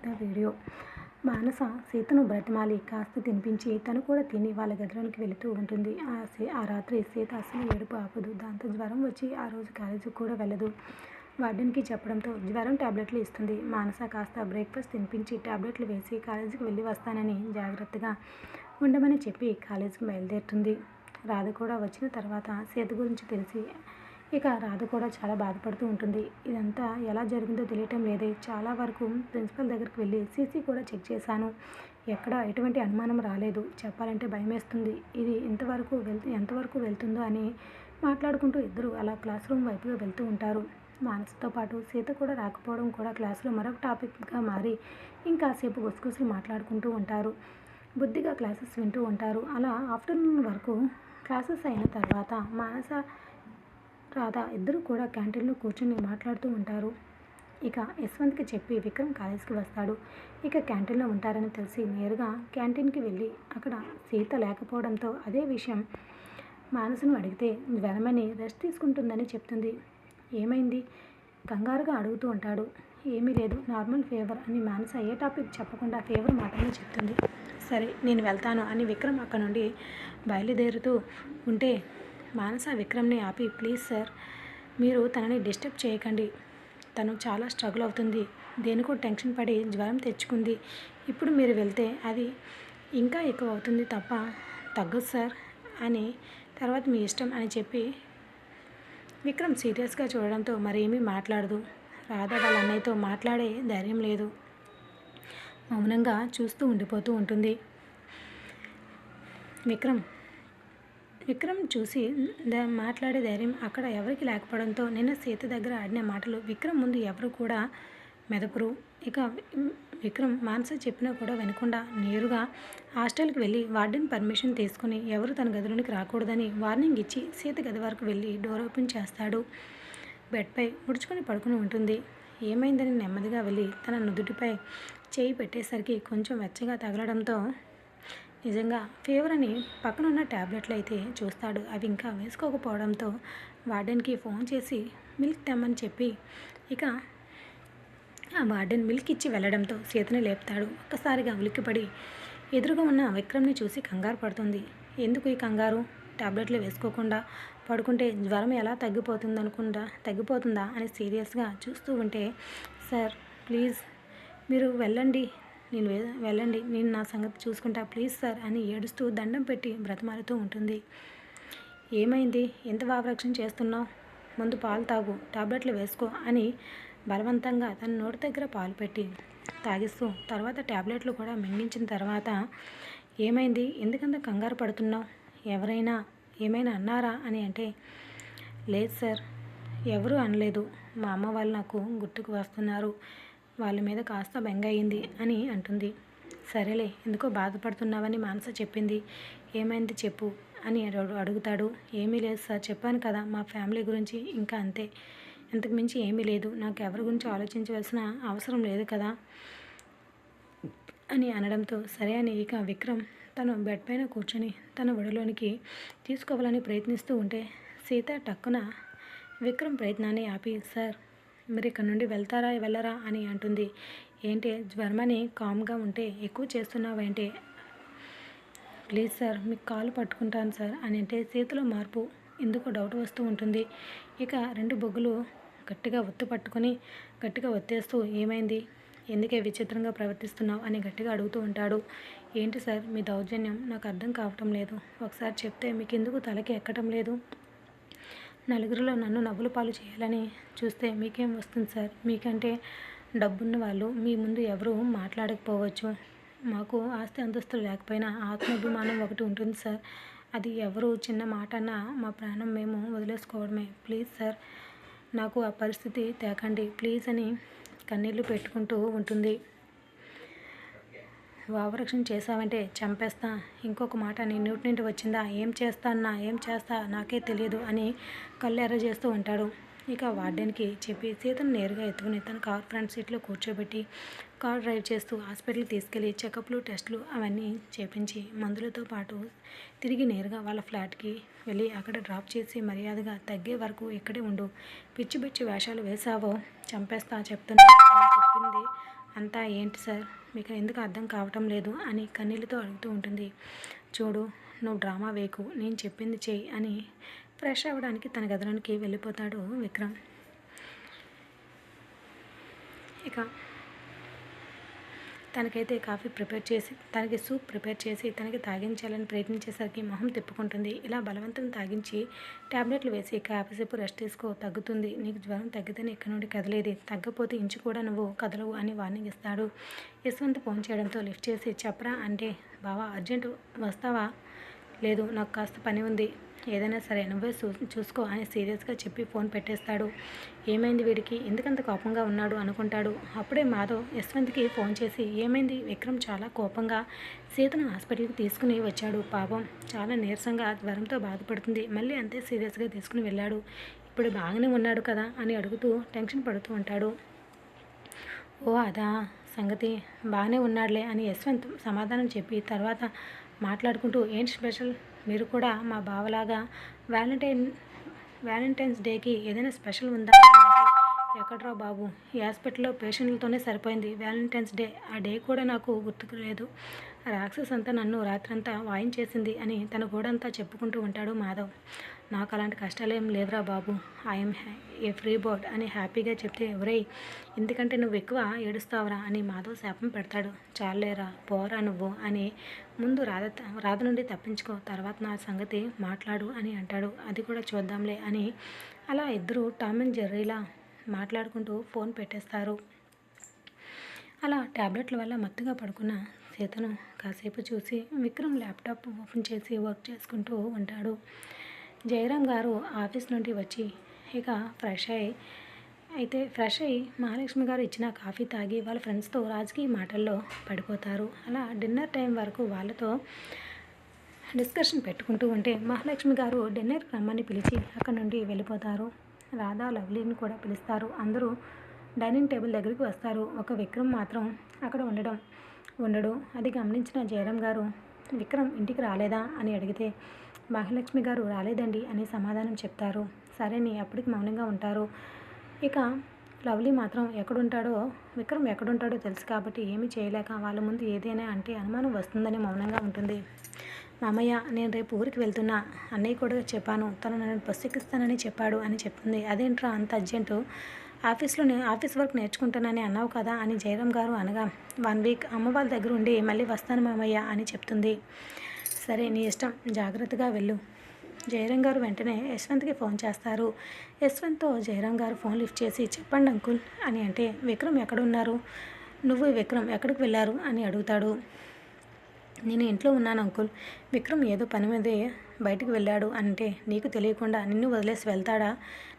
తీసిన వీడియో. మానస సీతను బ్రతిమాలి కాస్త తినిపించి తను కూడా తిని వాళ్ళ గదిలోనికి వెళుతూ ఉంటుంది. ఆ రాత్రి సీత అస్సలు ఏడుపు ఆపదు. దాంతో జ్వరం వచ్చి ఆ రోజు కాలేజీకి కూడా వెళ్ళదు. వార్డెన్కి చెప్పడంతో జ్వరం టాబ్లెట్లు ఇస్తుంది. మానస కాస్త బ్రేక్ఫాస్ట్ తినిపించి టాబ్లెట్లు వేసి కాలేజీకి వెళ్ళి వస్తానని జాగ్రత్తగా ఉండమని చెప్పి కాలేజీకి బయలుదేరుతుంది. రాధ కూడా వచ్చిన తర్వాత సీత గురించి తెలిసి ఇక రాధ కూడా చాలా బాధపడుతూ ఉంటుంది. ఇదంతా ఎలా జరిగిందో తెలియటం లేదే. చాలా వరకు ప్రిన్సిపల్ దగ్గరికి వెళ్ళి సీసీ కూడా చెక్ చేశాను. ఎక్కడ ఎటువంటి అనుమానం రాలేదు. చెప్పాలంటే భయమేస్తుంది. ఇది ఎంతవరకు వెళ్తుందో అని మాట్లాడుకుంటూ ఇద్దరు అలా క్లాస్ రూమ్ వైపుగా వెళ్తూ ఉంటారు. మానసతో పాటు సీత కూడా రాకపోవడం కూడా క్లాసులో మరొక టాపిక్గా మారి ఇంకాసేపు గుసగుసలు మాట్లాడుకుంటూ ఉంటారు. బుద్ధిగా క్లాసెస్ వింటూ ఉంటారు. అలా ఆఫ్టర్నూన్ వరకు క్లాసెస్ అయిన తర్వాత మానస రాధ ఇద్దరు కూడా క్యాంటీన్లో కూర్చొని మాట్లాడుతూ ఉంటారు. ఇక యశ్వంత్కి చెప్పి విక్రమ్ కాలేజ్కి వస్తాడు. ఇక క్యాంటీన్లో ఉంటారని తెలిసి నేరుగా క్యాంటీన్కి వెళ్ళి అక్కడ సీత లేకపోవడంతో అదే విషయం మానసను అడిగితే జ్వరమని రెస్ట్ తీసుకుంటుందని చెప్తుంది. ఏమైంది కంగారుగా అడుగుతూ ఉంటాడు. ఏమీ లేదు, నార్మల్ ఫీవర్ అని మానస ఏ టాపిక్ చెప్పకుండా ఫీవర్ మాటనే చెప్తుంది. సరే నేను వెళ్తాను అని విక్రమ్ అక్కడ నుండి బయలుదేరుతూ ఉంటే మానస విక్రమ్ని ఆపి, ప్లీజ్ సార్ మీరు తనని డిస్టర్బ్ చేయకండి. తను చాలా స్ట్రగుల్ అవుతుంది. దేనికో టెన్షన్ పడి జ్వరం తెచ్చుకుంది. ఇప్పుడు మీరు వెళ్తే అది ఇంకా ఎక్కువ అవుతుంది తప్ప తగ్గదు సార్ అని తర్వాత మీ ఇష్టం అని చెప్పి విక్రమ్ సీరియస్గా చూడడంతో మరేమీ మాట్లాడదు. రాధ వాళ్ళ అన్నయ్యతో మాట్లాడే ధైర్యం లేదు. మౌనంగా చూస్తూ ఉండిపోతూ ఉంటుంది. విక్రమ్ చూసి మాట్లాడే ధైర్యం అక్కడ ఎవరికి లేకపోవడంతో నిన్న సీత దగ్గర ఆడిన మాటలు విక్రమ్ ముందు ఎవరు కూడా మెదపరు. ఇక విక్రమ్ మానస చెప్పినా కూడా వినకుండా నేరుగా హాస్టల్కి వెళ్ళి వార్డెన్ పర్మిషన్ తీసుకుని ఎవరు తన గదిలోనికి రాకూడదని వార్నింగ్ ఇచ్చి సీత గది వరకు వెళ్ళి డోర్ ఓపెన్ చేస్తాడు. బెడ్పై ముడుచుకొని పడుకుని ఉంటుంది. ఏమైందని నెమ్మదిగా వెళ్ళి తన నుదుటిపై చేయి పెట్టేసరికి కొంచెం వెచ్చగా తగలడంతో నిజంగా ఫీవర్ అని పక్కనున్న ట్యాబ్లెట్లు అయితే చూస్తాడు. అవి ఇంకా వేసుకోకపోవడంతో వార్డెన్కి ఫోన్ చేసి మిల్క్ తెమ్మని చెప్పి ఇక ఆ వార్డెన్ మిల్క్ ఇచ్చి వెళ్ళడంతో సీతని లేపుతాడు. ఒక్కసారిగా ఉలిక్కిపడి ఎదురుగా ఉన్న విక్రమ్ని చూసి కంగారు పడుతుంది. ఎందుకు ఈ కంగారు? టాబ్లెట్లు వేసుకోకుండా పడుకుంటే జ్వరం ఎలా తగ్గిపోతుందా అని సీరియస్గా చూస్తూ ఉంటే, సార్ ప్లీజ్ మీరు వెళ్ళండి, నేను నా సంగతి చూసుకుంటా ప్లీజ్ సార్ అని ఏడుస్తూ దండం పెట్టి బ్రతిమాలుతూ ఉంటుంది. ఏమైంది, ఎంత భావరక్షణ చేస్తున్నావు? ముందు పాలు తాగు, టాబ్లెట్లు వేసుకో అని బలవంతంగా తన నోటి దగ్గర పాలు పెట్టి తాగిస్తూ తర్వాత టాబ్లెట్లు కూడా మింగించిన తర్వాత, ఏమైంది, ఎందుకంత కంగారు పడుతున్నావు? ఏమైనా అన్నారా అని అంటే, లేదు సార్ ఎవరూ అనలేదు. మా అమ్మ వాళ్ళు నాకు గుర్తుకు వస్తున్నారు. వాళ్ళ మీద కాస్త బెంగ అయింది అని అంటుంది. సరేలే, ఎందుకో బాధపడుతున్నావని మానస చెప్పింది. ఏమైంది చెప్పు అని అడుగుతాడు. ఏమీ లేదు సార్, చెప్పాను కదా మా ఫ్యామిలీ గురించి, ఇంకా అంతే, ఇంతకు మించి ఏమీ లేదు. నాకు ఎవరి గురించి ఆలోచించవలసిన అవసరం లేదు కదా అని అనడంతో సరే అని ఇక విక్రమ్ తను బెడ్ పైన కూర్చొని తన ఒడిలోనికి తీసుకోవాలని ప్రయత్నిస్తూ ఉంటే సీత టక్కున విక్రమ్ ప్రయత్నాన్ని ఆపి, సార్ మీరు ఇక్కడ నుండి వెళ్ళరా అని అంటుంది. ఏంటి జ్వరమని కామ్గా ఉంటే ఎక్కువ చేస్తున్నావేంటి? ప్లీజ్ సార్ మీకు కాలు పట్టుకుంటాను సార్ అని అంటే సీతలో మార్పు ఎందుకో డౌట్ వస్తూ ఉంటుంది. ఇక రెండు బొగ్గులు గట్టిగా ఒత్తేస్తూ ఏమైంది, ఎందుకే విచిత్రంగా ప్రవర్తిస్తున్నావు అని గట్టిగా అడుగుతూ ఉంటాడు. ఏంటి సార్ మీ దౌర్జన్యం, నాకు అర్థం కావటం లేదు. ఒకసారి చెప్తే మీకు ఎందుకు తలకి ఎక్కటం లేదు? నలుగురిలో నన్ను నవ్వుల పాలు చేయాలని చూస్తే మీకేం వస్తుంది సార్? మీకంటే డబ్బున్న వాళ్ళు మీ ముందు ఎవరూ మాట్లాడకపోవచ్చు. మాకు ఆస్తి అంతస్తులు లేకపోయినా ఆత్మాభిమానం ఒకటి ఉంటుంది సార్. అది ఎవరు చిన్న మాట అన్నా మా ప్రాణం మేము వదిలేసుకోవడమే. ప్లీజ్ సార్ నాకు ఆ పరిస్థితి తేకండి ప్లీజ్ అని కన్నీళ్లు పెట్టుకుంటూ ఉంటుంది. భావరక్షణ చేశావంటే చంపేస్తా, ఇంకొక మాట నీ నోటి నుండి వచ్చిందా ఏం చేస్తా నాకే తెలియదు అని కళ్ళు ఎర్ర చేస్తూ ఉంటాడు. ఇక వార్డెన్కి చెప్పి సీతను నేరుగా ఎత్తుకుని తన కార్ ఫ్రంట్ సీట్లో కూర్చోబెట్టి కార్ డ్రైవ్ చేస్తూ హాస్పిటల్కి తీసుకెళ్లి చెకప్లు టెస్టులు అవన్నీ చేపించి మందులతో పాటు తిరిగి నేరుగా వాళ్ళ ఫ్లాట్కి వెళ్ళి అక్కడ డ్రాప్ చేసి మర్యాదగా తగ్గే వరకు ఇక్కడే ఉండు, పిచ్చి వేషాలు వేసావో చంపేస్తా చెప్తున్నా చెప్పింది అంతా ఏంటి సార్, మీకు ఎందుకు అర్థం కావటం లేదు అని కన్నీళ్ళతో అడుగుతూ ఉంటుంది. చూడు, నువ్వు డ్రామా వేకు, నేను చెప్పింది చెయ్యి అని ఫ్రెష్ అవ్వడానికి తన గదిలోనికి వెళ్ళిపోతాడు విక్రమ్. ఇక తనకైతే కాఫీ ప్రిపేర్ చేసి, తనకి సూప్ ప్రిపేర్ చేసి తనకి తాగించాలని ప్రయత్నించేసరికి మొహం తిప్పుకుంటుంది. ఇలా బలవంతం తాగించి ట్యాబ్లెట్లు వేసి కాసేపు రెస్ట్ తీసుకో, తగ్గుతుంది, నీకు జ్వరం తగ్గితేనే ఇక్కడ నుండి కదలేది, తగ్గపోతే ఇంచు కూడా నువ్వు కదలవు అని వార్నింగ్ ఇస్తాడు. యశ్వంత్ ఫోన్ చేయడంతో లిఫ్ట్ చేసి చెప్పరా అంటే, బావా అర్జెంటు వస్తావా? లేదు, నాకు కాస్త పని ఉంది, ఏదైనా సరే నువ్వే చూసుకో అని సీరియస్గా చెప్పి ఫోన్ పెట్టేస్తాడు. ఏమైంది వీడికి, ఎందుకంత కోపంగా ఉన్నాడు అనుకుంటాడు. అప్పుడే మాధవ్ యశ్వంత్కి ఫోన్ చేసి ఏమైంది, విక్రమ్ చాలా కోపంగా సీతను హాస్పిటల్కి తీసుకుని వచ్చాడు, పాపం చాలా నీరసంగా జ్వరంతో బాధపడుతుంది, మళ్ళీ అంతే సీరియస్గా తీసుకుని వెళ్ళాడు, ఇప్పుడు బాగానే ఉన్నాడు కదా అని అడుగుతూ టెన్షన్ పడుతూ ఉంటాడు. ఓ అదా సంగతి, బాగానే ఉన్నాడులే అని యశ్వంత్ సమాధానం చెప్పి తర్వాత మాట్లాడుకుంటూ ఏంటి స్పెషల్, మీరు కూడా మా బావలాగా వ్యాలంటైన్స్ డేకి ఏదైనా స్పెషల్ ఉందా? ఎక్కడ్రా బాబు, ఈ హాస్పిటల్లో పేషెంట్లతోనే సరిపోయింది, వ్యాలంటైన్స్ డే ఆ డే కూడా నాకు గుర్తుకు లేదు, రాక్షస్ అంతా నన్ను రాత్రంతా వాయించేసింది అని తన గోడంతా చెప్పుకుంటూ ఉంటాడు మాధవ్. నాకు అలాంటి కష్టాలేం లేవురా బాబు, ఐఎమ్ ఏ ఫ్రీ బర్డ్ అని హ్యాపీగా చెప్తే, ఎవరై ఎందుకంటే నువ్వు ఎక్కువ ఏడుస్తావురా అని మాధవ్ శాపం పెడతాడు. చాలేరా పోరా నువ్వు అని, ముందు రాధ నుండి తప్పించుకో, తర్వాత నా సంగతి మాట్లాడు అని అంటాడు. అది కూడా చూద్దాంలే అని అలా ఇద్దరు టామ్ అండ్ జెర్రీలా మాట్లాడుకుంటూ ఫోన్ పెట్టేస్తారు. అలా ట్యాబ్లెట్ల వల్ల మత్తుగా పడుకున్న సీతను కాసేపు చూసి విక్రమ్ ల్యాప్టాప్ ఓపెన్ చేసి వర్క్ చేసుకుంటూ ఉంటాడు. జయరాం గారు ఆఫీస్ నుండి వచ్చి ఇక ఫ్రెష్ అయ్యి మహాలక్ష్మి గారు ఇచ్చిన కాఫీ తాగి వాళ్ళ ఫ్రెండ్స్తో రాజకీయ మాటల్లో పడిపోతారు. అలా డిన్నర్ టైం వరకు వాళ్ళతో డిస్కషన్ పెట్టుకుంటూ ఉంటే మహాలక్ష్మి గారు డిన్నర్కి రమ్మని పిలిచి అక్కడ నుండి వెళ్ళిపోతారు. రాధా లవ్లీని కూడా పిలుస్తారు. అందరూ డైనింగ్ టేబుల్ దగ్గరికి వస్తారు. ఒక విక్రమ్ మాత్రం అక్కడ ఉండడు. అది గమనించిన జయరాం గారు విక్రమ్ ఇంటికి రాలేదా అని అడిగితే మహాలక్ష్మి గారు రాలేదండి అని సమాధానం చెప్తారు. సరేని అప్పటికి మౌనంగా ఉంటారు. ఇక లవ్లీ మాత్రం విక్రమ్ ఎక్కడుంటాడో తెలుసు కాబట్టి ఏమీ చేయలేక వాళ్ళ ముందు ఏదైనా అంటే అనుమానం వస్తుందని మౌనంగా ఉంటుంది. మామయ్య, నేను రేపు ఊరికి వెళ్తున్నా, అన్నయ్య కూడా చెప్పాను, తను నన్ను బస్సు ఎక్కిస్తానని చెప్పాడు అని చెప్తుంది. అదేంట్రా అంత అర్జెంటు, ఆఫీస్ వర్క్ నేర్చుకుంటానని అన్నావు కదా అని జయరాం గారు అనగా, 1 వీక్ అమ్మ వాళ్ళ దగ్గర ఉండి మళ్ళీ వస్తాను మామయ్య అని చెప్తుంది. సరే నీ ఇష్టం, జాగ్రత్తగా వెళ్ళు. జయరాం గారు వెంటనే యశ్వంత్కి ఫోన్ చేస్తారు. యశ్వంత్తో జయరాం గారు ఫోన్ లిఫ్ట్ చేసి చెప్పండి అంకుల్ అని అంటే, విక్రమ్ ఎక్కడున్నారు, నువ్వు విక్రమ్ ఎక్కడికి వెళ్ళారు అని అడుగుతాడు. నేను ఇంట్లో ఉన్నాను అంకుల్, విక్రమ్ ఏదో పని మీదే బయటికి వెళ్ళాడు అంటే నీకు తెలియకుండా నిన్ను వదిలేసి వెళ్తాడా,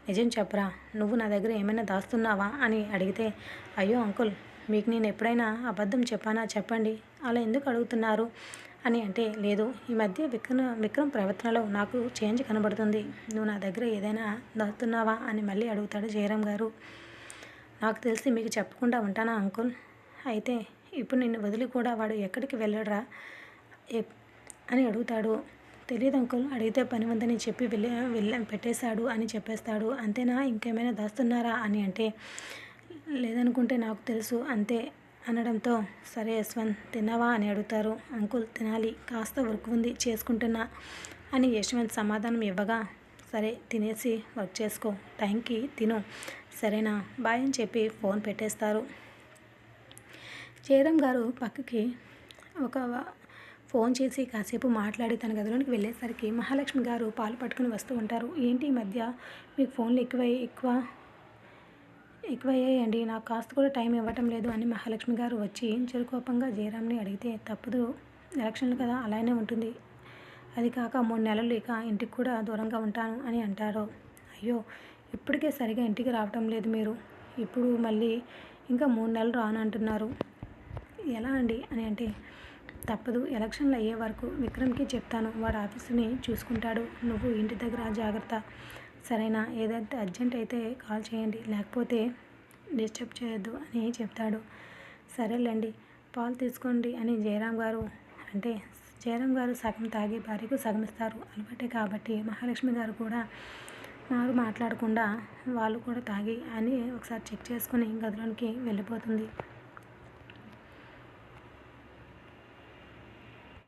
నిజం చెప్పరా, నువ్వు నా దగ్గర ఏమైనా దాస్తున్నావా అని అడిగితే, అయ్యో అంకుల్, మీకు నేను ఎప్పుడైనా అబద్ధం చెప్పానా చెప్పండి, అలా ఎందుకు అడుగుతున్నారు అని అంటే, లేదు ఈ మధ్య విక్రమ్ ప్రవర్తనలో నాకు చేంజ్ కనబడుతుంది, నువ్వు నా దగ్గర ఏదైనా దాస్తున్నావా అని మళ్ళీ అడుగుతాడు జయరాం గారు. నాకు తెలిసి మీకు చెప్పకుండా ఉంటానా అంకుల్, అయితే ఇప్పుడు నిన్ను వదిలి కూడా వాడు ఎక్కడికి వెళ్ళడరా అని అడుగుతాడు. తెలియదు అంకుల్, అడిగితే పని ఉందని చెప్పి పెట్టేశాడు అని చెప్పేస్తాడు. అంతేనా, ఇంకేమైనా దాస్తున్నారా అని అంటే, లేదనుకుంటే నాకు తెలుసు అంతే అనడంతో, సరే యశ్వంత్ తిన్నావా అని అడుగుతారు. అంకుల్ తినాలి, కాస్త వర్క్ ఉంది చేసుకుంటున్నా అని యశ్వంత్ సమాధానం ఇవ్వగా, సరే తినేసి వర్క్ చేసుకో, టైంకి తిను సరేనా, బాయ్ అని చెప్పి ఫోన్ పెట్టేస్తారు. జయరాం గారు పక్కకి ఒక ఫోన్ చేసి కాసేపు మాట్లాడి తన గదిలోనికి వెళ్ళేసరికి మహాలక్ష్మి గారు పాలు పట్టుకుని వస్తూ ఉంటారు. ఏంటి ఈ మధ్య మీకు ఫోన్లు ఎక్కువయ్యాయండి, నాకు కాస్త కూడా టైం ఇవ్వటం లేదు అని మహాలక్ష్మి గారు వచ్చి చిరుకోపంగా జయరాంని అడిగితే, తప్పదు, ఎలక్షన్లు కదా అలానే ఉంటుంది, అది కాక 3 నెలలు ఇక ఇంటికి కూడా దూరంగా ఉంటాను అని అంటారు. అయ్యో, ఇప్పటికే సరిగా ఇంటికి రావటం లేదు మీరు, ఇప్పుడు మళ్ళీ ఇంకా 3 నెలలు రానంటున్నారు, ఎలా అండి అని అంటే, తప్పదు, ఎలక్షన్లు అయ్యే వరకు విక్రమ్కి చెప్తాను, వాడు ఆఫీసుని చూసుకుంటాడు, నువ్వు ఇంటి దగ్గర జాగ్రత్త సరేనా, ఏదైతే అర్జెంట్ అయితే కాల్ చేయండి, లేకపోతే డిస్టర్బ్ చేయొద్దు అని చెప్తాడు. సరేలేండి, పాలు తీసుకోండి అని జయరాం గారు అంటే, జయరాం గారు సగం తాగి భార్యకు సగం ఇస్తారు, అలవాటే కాబట్టి మహాలక్ష్మి గారు కూడా మాట్లాడకుండా వాళ్ళు కూడా తాగి అని ఒకసారి చెక్ చేసుకుని గదిలోనికి వెళ్ళిపోతుంది.